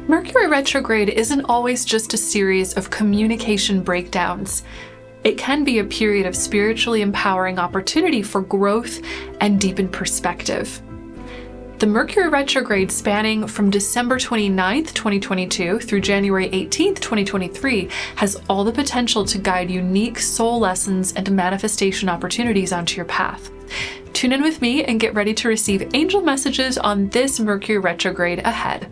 Mercury retrograde isn't always just a series of communication breakdowns. It can be a period of spiritually empowering opportunity for growth and deepened perspective. The Mercury retrograde, spanning from December 29th, 2022 through January 18th, 2023, has all the potential to guide unique soul lessons and manifestation opportunities onto your path. Tune in with me and get ready to receive angel messages on this Mercury retrograde ahead.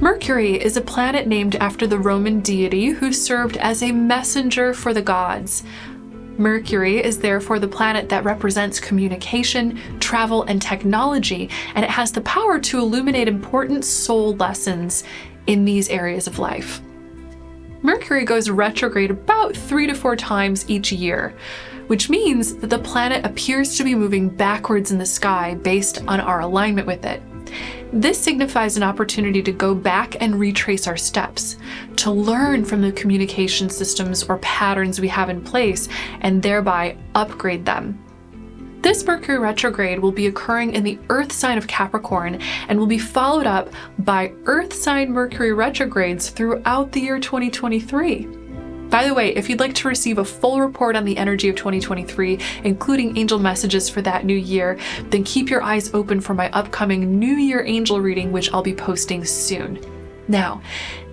Mercury is a planet named after the Roman deity who served as a messenger for the gods. Mercury is therefore the planet that represents communication, travel, and technology, and it has the power to illuminate important soul lessons in these areas of life. Mercury goes retrograde about 3 to 4 times each year, which means that the planet appears to be moving backwards in the sky based on our alignment with it. This signifies an opportunity to go back and retrace our steps, to learn from the communication systems or patterns we have in place, and thereby upgrade them. This Mercury retrograde will be occurring in the Earth sign of Capricorn and will be followed up by Earth sign Mercury retrogrades throughout the year 2023. By the way, if you'd like to receive a full report on the energy of 2023, including angel messages for that new year, then keep your eyes open for my upcoming New Year angel reading, which I'll be posting soon. Now,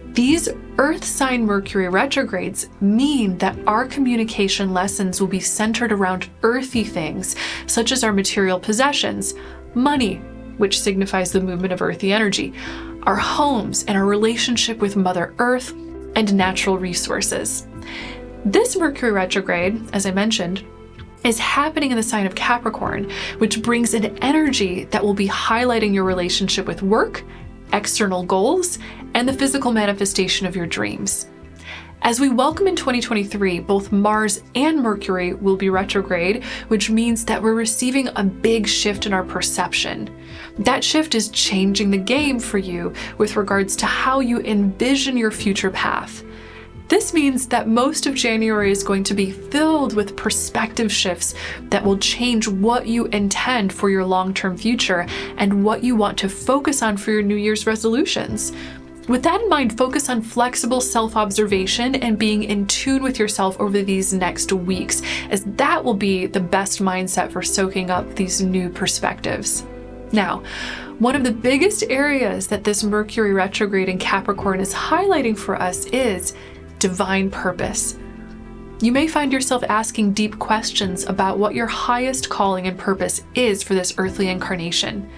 these Earth sign Mercury retrogrades mean that our communication lessons will be centered around earthy things, such as our material possessions, money, which signifies the movement of earthy energy, our homes, and our relationship with Mother Earth and natural resources. This Mercury retrograde, as I mentioned, is happening in the sign of Capricorn, which brings an energy that will be highlighting your relationship with work, external goals, and the physical manifestation of your dreams. As we welcome in 2023, both Mars and Mercury will be retrograde, which means that we're receiving a big shift in our perception. That shift is changing the game for you with regards to how you envision your future path. This means that most of January is going to be filled with perspective shifts that will change what you intend for your long-term future and what you want to focus on for your New Year's resolutions. With that in mind, focus on flexible self-observation and being in tune with yourself over these next weeks, as that will be the best mindset for soaking up these new perspectives. Now, one of the biggest areas that this Mercury retrograde in Capricorn is highlighting for us is divine purpose. You may find yourself asking deep questions about what your highest calling and purpose is for this earthly incarnation.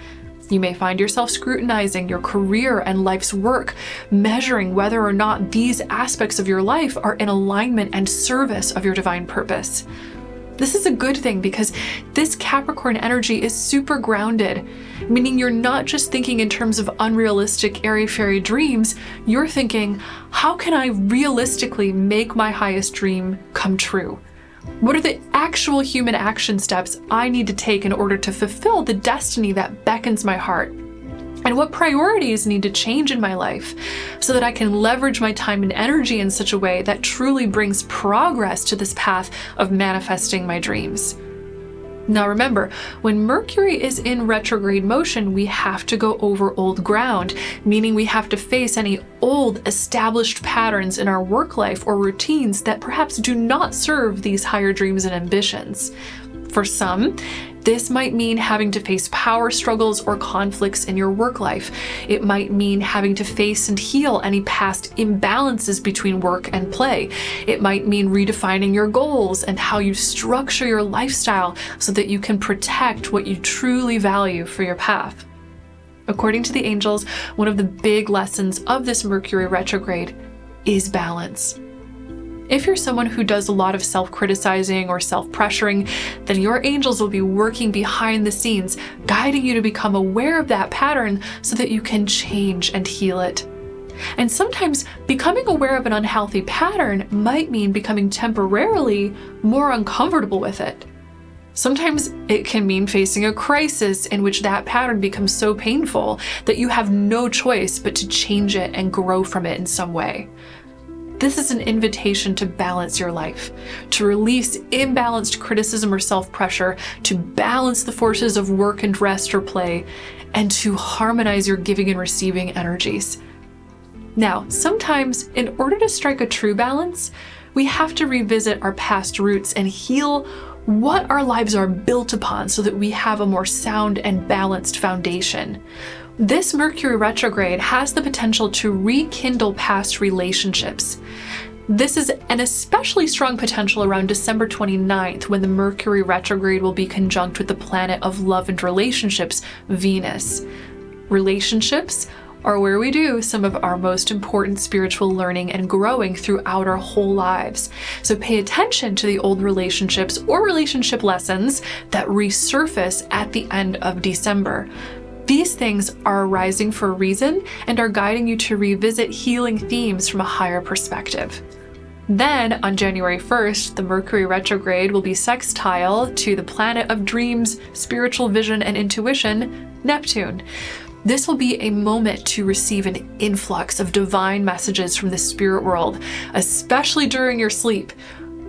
You may find yourself scrutinizing your career and life's work, measuring whether or not these aspects of your life are in alignment and service of your divine purpose. This is a good thing because this Capricorn energy is super grounded, meaning you're not just thinking in terms of unrealistic airy-fairy dreams, you're thinking, how can I realistically make my highest dream come true? What are the actual human action steps I need to take in order to fulfill the destiny that beckons my heart? And what priorities need to change in my life so that I can leverage my time and energy in such a way that truly brings progress to this path of manifesting my dreams? Now remember, when Mercury is in retrograde motion, we have to go over old ground, meaning we have to face any old established patterns in our work life or routines that perhaps do not serve these higher dreams and ambitions. For some, this might mean having to face power struggles or conflicts in your work life. It might mean having to face and heal any past imbalances between work and play. It might mean redefining your goals and how you structure your lifestyle so that you can protect what you truly value for your path. According to the angels, one of the big lessons of this Mercury retrograde is balance. If you're someone who does a lot of self-criticizing or self-pressuring, then your angels will be working behind the scenes, guiding you to become aware of that pattern so that you can change and heal it. And sometimes becoming aware of an unhealthy pattern might mean becoming temporarily more uncomfortable with it. Sometimes it can mean facing a crisis in which that pattern becomes so painful that you have no choice but to change it and grow from it in some way. This is an invitation to balance your life, to release imbalanced criticism or self-pressure, to balance the forces of work and rest or play, and to harmonize your giving and receiving energies. Now, sometimes in order to strike a true balance, we have to revisit our past roots and heal what our lives are built upon so that we have a more sound and balanced foundation. This Mercury retrograde has the potential to rekindle past relationships. This is an especially strong potential around December 29th, when the Mercury retrograde will be conjunct with the planet of love and relationships, Venus. Relationships are where we do some of our most important spiritual learning and growing throughout our whole lives. So pay attention to the old relationships or relationship lessons that resurface at the end of December. These things are arising for a reason and are guiding you to revisit healing themes from a higher perspective. Then, on January 1st, the Mercury retrograde will be sextile to the planet of dreams, spiritual vision, and intuition, Neptune. This will be a moment to receive an influx of divine messages from the spirit world, especially during your sleep.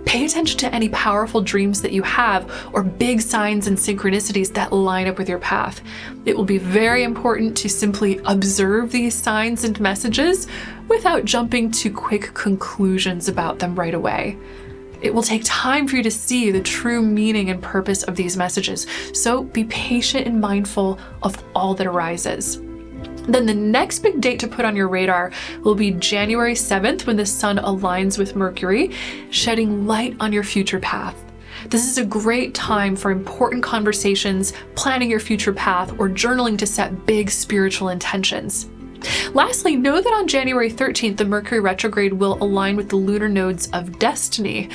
Pay attention to any powerful dreams that you have or big signs and synchronicities that line up with your path. It will be very important to simply observe these signs and messages without jumping to quick conclusions about them right away. It will take time for you to see the true meaning and purpose of these messages, so be patient and mindful of all that arises. Then the next big date to put on your radar will be January 7th, when the Sun aligns with Mercury, shedding light on your future path. This is a great time for important conversations, planning your future path, or journaling to set big spiritual intentions. Lastly, know that on January 13th, the Mercury retrograde will align with the lunar nodes of destiny.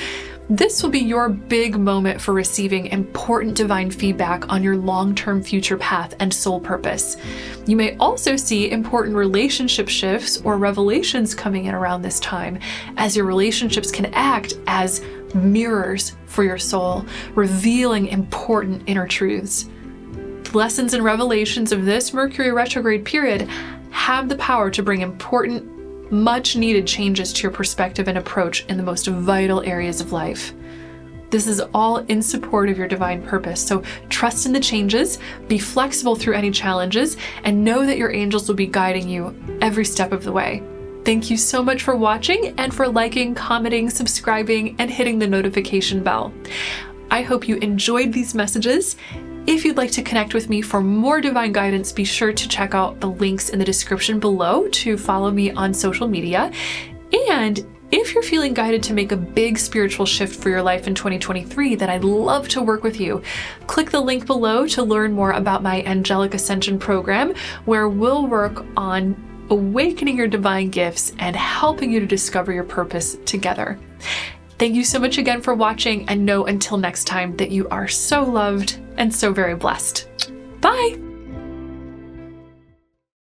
This will be your big moment for receiving important divine feedback on your long-term future path and soul purpose. You may also see important relationship shifts or revelations coming in around this time, as your relationships can act as mirrors for your soul, revealing important inner truths. The lessons and revelations of this Mercury retrograde period have the power to bring important, much-needed changes to your perspective and approach in the most vital areas of life. This is all in support of your divine purpose, so trust in the changes, be flexible through any challenges, and know that your angels will be guiding you every step of the way. Thank you so much for watching and for liking, commenting, subscribing, and hitting the notification bell. I hope you enjoyed these messages. If you'd like to connect with me for more divine guidance, be sure to check out the links in the description below to follow me on social media. And if you're feeling guided to make a big spiritual shift for your life in 2023, then I'd love to work with you. Click the link below to learn more about my Angelic Ascension Program, where we'll work on awakening your divine gifts and helping you to discover your purpose together. Thank you so much again for watching, and know until next time that you are so loved and so very blessed. Bye!